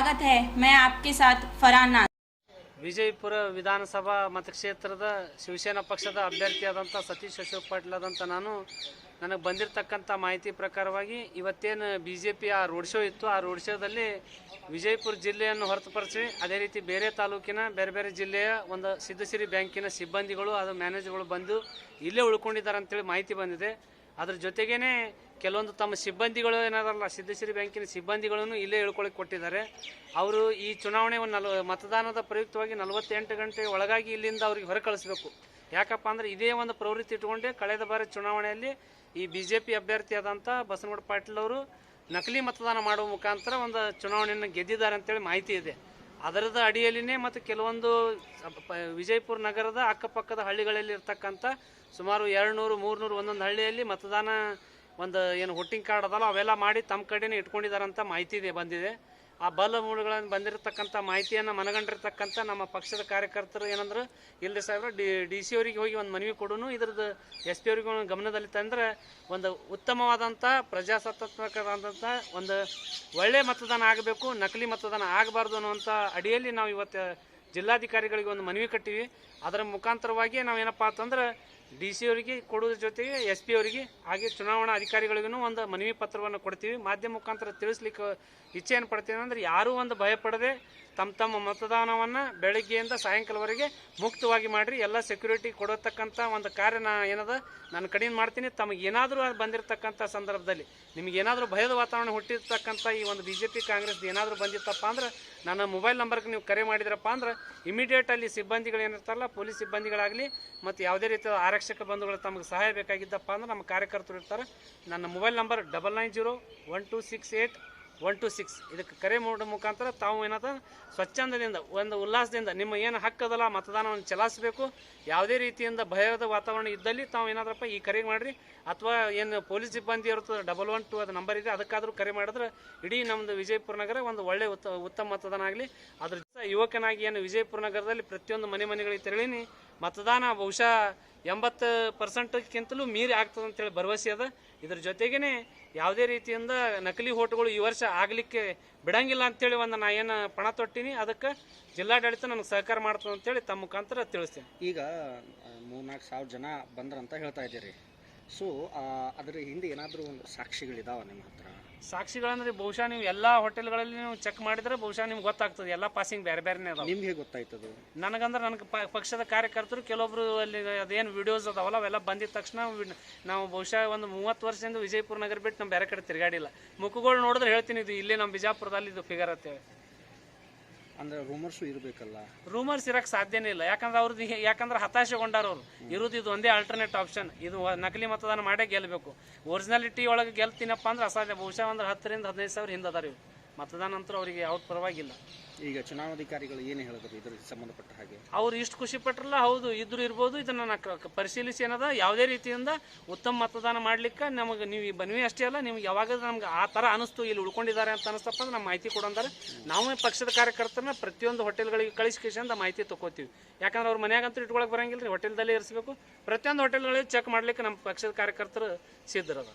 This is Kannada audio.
स्वागत है। मैं आपके साथ फरहान नाज। ವಿಜಯಪುರ ವಿಧಾನಸಭಾ ಮತಕ್ಷೇತ್ರದ ಶಿವಸೇನಾ ಪಕ್ಷದ ಅಭ್ಯರ್ಥಿಯಾದಂಥ ಸತೀಶ್ ಅಶೋಕ್ ಪಾಟೀಲ್ ಆದಂಥ ನನಗೆ ಬಂದಿರತಕ್ಕಂಥ ಮಾಹಿತಿ ಪ್ರಕಾರವಾಗಿ ಇವತ್ತೇನು BJP ಆ ರೋಡ್ ಶೋ ಇತ್ತು, ಆ ರೋಡ್ ಶೋದಲ್ಲಿ ವಿಜಯಪುರ ಜಿಲ್ಲೆಯನ್ನು ಹೊರತುಪಡಿಸಿ ಅದೇ ರೀತಿ ಬೇರೆ ತಾಲೂಕಿನ ಬೇರೆ ಬೇರೆ ಜಿಲ್ಲೆಯ ಒಂದು ಸಿದ್ದಸಿರಿ ಬ್ಯಾಂಕಿನ ಸಿಬ್ಬಂದಿಗಳು ಅದು ಮ್ಯಾನೇಜರ್ಗಳು ಬಂದು ಇಲ್ಲೇ ಉಳ್ಕೊಂಡಿದ್ದಾರೆ ಅಂತೇಳಿ ಮಾಹಿತಿ ಬಂದಿದೆ. ಅದ್ರ ಜೊತೆಗೇ ಕೆಲವೊಂದು ತಮ್ಮ ಸಿಬ್ಬಂದಿಗಳು ಏನಾರಲ್ಲ ಸಿದ್ದಸಿರಿ ಬ್ಯಾಂಕಿನ ಸಿಬ್ಬಂದಿಗಳನ್ನು ಇಲ್ಲೇ ಇಳ್ಕೊಳ್ಳಿಕ್ಕೆ ಕೊಟ್ಟಿದ್ದಾರೆ. ಅವರು ಈ ಚುನಾವಣೆ ಮತದಾನದ ಪ್ರಯುಕ್ತವಾಗಿ 48 ಗಂಟೆ ಒಳಗಾಗಿ ಇಲ್ಲಿಂದ ಅವ್ರಿಗೆ ಹೊರ ಕಳಿಸ್ಬೇಕು. ಯಾಕಪ್ಪ ಅಂದರೆ ಇದೇ ಒಂದು ಪ್ರವೃತ್ತಿ ಇಟ್ಟುಕೊಂಡೆ ಕಳೆದ ಬಾರಿ ಚುನಾವಣೆಯಲ್ಲಿ ಈ BJP ಅಭ್ಯರ್ಥಿಯಾದಂಥ ಬಸನಗೌಡ ಪಾಟೀಲ್ ಅವರು ನಕಲಿ ಮತದಾನ ಮಾಡುವ ಮುಖಾಂತರ ಒಂದು ಚುನಾವಣೆಯನ್ನು ಗೆದ್ದಿದ್ದಾರೆ ಅಂತೇಳಿ ಮಾಹಿತಿ ಇದೆ. ಅದರದ ಅಡಿಯಲ್ಲಿನೇ ಮತ್ತು ಕೆಲವೊಂದು ವಿಜಯಪುರ ನಗರದ ಅಕ್ಕಪಕ್ಕದ ಹಳ್ಳಿಗಳಲ್ಲಿ ಇರ್ತಕ್ಕಂಥ ಸುಮಾರು 200-300 ಒಂದೊಂದು ಹಳ್ಳಿಯಲ್ಲಿ ಮತದಾನ ಒಂದು ಏನು ವೋಟಿಂಗ್ ಕಾರ್ಡ್ ಅದಲ್ಲ ಅವೆಲ್ಲ ಮಾಡಿ ತಮ್ಮ ಕಡೆನೇ ಇಟ್ಕೊಂಡಿದ್ದಾರಂತ ಮಾಹಿತಿ ಬಂದಿದೆ. ಆ ಬಲ ಮೂಲಗಳನ್ನು ಬಂದಿರತಕ್ಕಂಥ ಮಾಹಿತಿಯನ್ನು ಮನಗಂಡಿರ್ತಕ್ಕಂಥ ನಮ್ಮ ಪಕ್ಷದ ಕಾರ್ಯಕರ್ತರು ಏನಂದ್ರೆ ಇಲ್ಲದೆ ಸಾಹೇಬ್ರ DC ಅವರಿಗೆ ಹೋಗಿ ಒಂದು ಮನವಿ ಕೊಡೋನು ಇದ್ರದ್ದು SP ಅವರಿಗೆ ಗಮನದಲ್ಲಿ ತಂದರೆ ಒಂದು ಉತ್ತಮವಾದಂಥ ಪ್ರಜಾಸತ್ತಾತ್ಮಕವಾದಂಥ ಒಂದು ಒಳ್ಳೆಯ ಮತದಾನ ಆಗಬೇಕು, ನಕಲಿ ಮತದಾನ ಆಗಬಾರ್ದು ಅನ್ನುವಂಥ ಅಡಿಯಲ್ಲಿ ನಾವು ಇವತ್ತು ಜಿಲ್ಲಾಧಿಕಾರಿಗಳಿಗೆ ಒಂದು ಮನವಿ ಕಟ್ಟಿವಿ. ಅದರ ಮುಖಾಂತರವಾಗಿ ನಾವೇನಪ್ಪ ಅಂತಂದ್ರೆ DC ಅವರಿಗೆ ಕೊಡೋದ್ರ ಜೊತೆಗೆ SP ಅವರಿಗೆ ಹಾಗೆ ಚುನಾವಣಾ ಅಧಿಕಾರಿಗಳಿಗೂ ಒಂದು ಮನವಿ ಪತ್ರವನ್ನು ಕೊಡ್ತೀವಿ. ಮಾಧ್ಯಮ ಮುಖಾಂತರ ತಿಳಿಸ್ಲಿಕ್ಕೆ ಇಚ್ಛೆಯನ್ನು ಪಡ್ತೀವಿ. ಅಂದರೆ ಯಾರೂ ಒಂದು ಭಯಪಡದೆ ತಮ್ಮ ಮತದಾನವನ್ನು ಬೆಳಗ್ಗೆಯಿಂದ ಸಾಯಂಕಾಲವರೆಗೆ ಮುಕ್ತವಾಗಿ ಮಾಡಿರಿ. ಎಲ್ಲ ಸೆಕ್ಯೂರಿಟಿ ಕೊಡತಕ್ಕಂಥ ಒಂದು ಕಾರ್ಯ ನಾನು ಕಡಿಮೆ ಮಾಡ್ತೀನಿ. ತಮಗೇನಾದರೂ ಬಂದಿರತಕ್ಕಂಥ ಸಂದರ್ಭದಲ್ಲಿ ನಿಮಗೇನಾದರೂ ಭಯದ ವಾತಾವರಣ ಹುಟ್ಟಿರ್ತಕ್ಕಂಥ ಈ ಒಂದು BJP ಕಾಂಗ್ರೆಸ್ದು ಏನಾದರೂ ಬಂದಿತ್ತಪ್ಪ ಅಂದ್ರೆ ನನ್ನ ಮೊಬೈಲ್ ನಂಬರ್ಗೆ ನೀವು ಕರೆ ಮಾಡಿದ್ರಪ್ಪ ಅಂದ್ರೆ ಇಮಿಡಿಯೇಟ್ ಅಲ್ಲಿ ಸಿಬ್ಬಂದಿಗಳು ಏನಿರ್ತಾರಲ್ಲ ಪೊಲೀಸ್ ಸಿಬ್ಬಂದಿಗಳಾಗಲಿ ಮತ್ತು ಯಾವುದೇ ರೀತಿಯ ಆರಕ್ಷಕ ಬಂಧುಗಳು ತಮಗೆ ಸಹಾಯ ಬೇಕಾಗಿದ್ದಪ್ಪ ಅಂದ್ರೆ ನಮ್ಮ ಕಾರ್ಯಕರ್ತರು ಇರ್ತಾರೆ. ನನ್ನ ಮೊಬೈಲ್ ನಂಬರ್ 9901268126 ಇದಕ್ಕೆ ಕರೆ ಮಾಡೋ ಮುಖಾಂತರ ತಾವು ಏನಾದ ಸ್ವಚ್ಛಂದದಿಂದ ಒಂದು ಉಲ್ಲಾಸದಿಂದ ನಿಮ್ಮ ಏನು ಹಕ್ಕದಲ್ಲ ಮತದಾನವನ್ನು ಚಲಾಯಿಸಬೇಕು. ಯಾವುದೇ ರೀತಿಯಿಂದ ಭಯದ ವಾತಾವರಣ ಇದ್ದಲ್ಲಿ ತಾವು ಏನಾದ್ರಪ್ಪ ಈ ಕರೆ ಮಾಡಿರಿ. ಅಥವಾ ಏನು ಪೊಲೀಸ್ ಸಿಬ್ಬಂದಿ ಇರ್ತದೆ 112 ಅದು ನಂಬರ್ ಇದೆ, ಅದಕ್ಕಾದರೂ ಕರೆ ಮಾಡಿದ್ರೆ ಇಡೀ ನಮ್ಮದು ವಿಜಯಪುರ ನಗರ ಒಂದು ಒಳ್ಳೆ ಉತ್ತಮ ಮತದಾನ ಆಗಲಿ. ಅದ್ರ ಯುವಕನಾಗಿ ಏನು ವಿಜಯಪುರ ನಗರದಲ್ಲಿ ಪ್ರತಿಯೊಂದು ಮನೆಗಳಿಗೆ ತೆರಳೀನಿ. ಮತದಾನ ಬಹುಶಃ 80%ಕ್ಕಿಂತಲೂ ಮೀರಿ ಆಗ್ತದೆ ಅಂತೇಳಿ ಭರವಸೆ ಅದ. ಇದ್ರ ಜೊತೆಗೇ ಯಾವುದೇ ರೀತಿಯಿಂದ ನಕಲಿ ಓಟುಗಳು ಈ ವರ್ಷ ಆಗಲಿಕ್ಕೆ ಬಿಡಂಗಿಲ್ಲ ಅಂತೇಳಿ ಒಂದು ನಾ ಏನು ಪಣ ತೊಟ್ಟಿನಿ. ಅದಕ್ಕೆ ಜಿಲ್ಲಾಡಳಿತ ನನಗೆ ಸಹಕಾರ ಮಾಡ್ತದೆ ಅಂತೇಳಿ ತಮ್ಮ ಮುಖಾಂತರ ತಿಳಿಸ್ತೇನೆ. ಈಗ 3-4 ಸಾವಿರ ಜನ ಬಂದ್ರಂತ ಹೇಳ್ತಾ ಇದ್ದೀರಿ. ಸೊ ಅದರ ಹಿಂದೆ ಏನಾದರೂ ಒಂದು ಸಾಕ್ಷಿಗಳಿದಾವ ನಿಮ್ಮ ಹತ್ರ? ಸಾಕ್ಷಿಗಳಂದ್ರೆ ಬಹುಶಃ ನೀವು ಎಲ್ಲ ಹೋಟೆಲ್ಗಳಲ್ಲಿ ನೀವು ಚೆಕ್ ಮಾಡಿದ್ರೆ ಬಹುಶಃ ನಿಮ್ಗೆ ಗೊತ್ತಾಗ್ತದೆ. ಎಲ್ಲ ಪಾಸಿಂಗ್ ಬೇರೆ ಬೇರೆನೇ ಅದಾವ. ನಿಮ್ಗೆ ಹೇಗೆ ಗೊತ್ತಾಯ್ತದು? ನನಗಂದ್ರೆ ನನಗೆ ಪಕ್ಷದ ಕಾರ್ಯಕರ್ತರು ಕೆಲವೊಬ್ರು ಅಲ್ಲಿ ಅದೇನು ವಿಡಿಯೋಸ್ ಅದಾವಲ್ಲ ಅವೆಲ್ಲ ಬಂದಿದ ತಕ್ಷಣ ನಾವು ಬಹುಶಃ ಒಂದು 30 ವರ್ಷದಿಂದ ವಿಜಯಪುರ ನಗರ ಬಿಟ್ಟು ನಮ್ಮ ಬೇರೆ ಕಡೆ ತಿರುಗಾಡಿಲ್ಲ. ಮುಖಗಳು ನೋಡಿದ್ರೆ ಹೇಳ್ತೀನಿ ಇದು ಇಲ್ಲೇ ನಮ್ಮ ಬಿಜಾಪುರದಲ್ಲಿ ಇದು ಫಿಗರ್ ಅಂತೇಳಿ. ಅಂದ್ರೆ ರೂಮರ್ಸು ಇರಬೇಕಲ್ಲ? ರೂಮರ್ಸ್ ಇರಕ್ಕೆ ಸಾಧ್ಯನೇ ಇಲ್ಲ. ಯಾಕಂದ್ರೆ ಹತಾಶೆಗೊಂಡಾರ ಅವರು ಇರೋದು ಇದು ಒಂದೇ ಆಲ್ಟರ್ನೇಟ್ ಆಪ್ಷನ್. ಇದು ನಕಲಿ ಮತದಾನ ಮಾಡೇ ಗೆಲ್ಲಬೇಕು. ಒರಿಜಿನಾಲಿಟಿ ಒಳಗೆ ಗೆಲ್ತೀನಪ್ಪ ಅಂದ್ರೆ ಅಸಾಧ್ಯ. ಬಹುಶಃ ಒಂದು 10-15 ಸಾವಿರ ಹಿಂದೆ ಅದಾರ ಇವು. ಮತದಾನ ಅಂತೂ ಅವರಿಗೆ ಯಾವ್ದು ಪರವಾಗಿಲ್ಲ. ಈಗ ಚುನಾವಣಾಧಿಕಾರಿಗಳು ಏನು ಹೇಳಿದ್ರು ಇದಕ್ಕೆ ಸಂಬಂಧಪಟ್ಟ ಹಾಗೆ? ಅವ್ರು ಇಷ್ಟು ಖುಷಿ ಪಟ್ರಲ್ಲ. ಹೌದು ಇದ್ರು ಇರ್ಬೋದು. ಇದನ್ನು ಪರಿಶೀಲಿಸಿ ಏನದ ಯಾವುದೇ ರೀತಿಯಿಂದ ಉತ್ತಮ ಮತದಾನ ಮಾಡ್ಲಿಕ್ಕೆ ನಮಗೆ ನೀವು ಬನ್ನಿ ಅಷ್ಟೇ ಅಲ್ಲ, ನಿಮ್ಗೆ ಯಾವಾಗ ನಮ್ಗೆ ಆ ಥರ ಅನಿಸ್ತು ಇಲ್ಲಿ ಉಳ್ಕೊಂಡಿದ್ದಾರೆ ಅಂತ ಅನಿಸ್ತಪ್ಪ ಅಂದ್ರೆ ನಮ್ಮ ಮಾಹಿತಿ ಕೊಡಂದಾರೆ. ನಾವು ಪಕ್ಷದ ಕಾರ್ಯಕರ್ತರನ್ನ ಪ್ರತಿಯೊಂದು ಹೋಟೆಲ್ಗಳಿಗೆ ಕಳಿಸ್ಕೇಶಂದ ಮಾಹಿತಿ ತೊಗೋತೀವಿ. ಯಾಕಂದ್ರೆ ಅವ್ರ ಮನೆಯಾಗಂತೂ ಇಟ್ಕೊಳಕ್ಕೆ ಬರಂಗಿಲ್ಲ ರೀ, ಹೋಟೆಲ್ದಲ್ಲೇ ಇರಿಸಬೇಕು. ಪ್ರತಿಯೊಂದು ಹೋಟೆಲ್ಗಳಿಗೆ ಚೆಕ್ ಮಾಡ್ಲಿಕ್ಕೆ ನಮ್ಮ ಪಕ್ಷದ ಕಾರ್ಯಕರ್ತರು ಸಿದ್ಧರದ.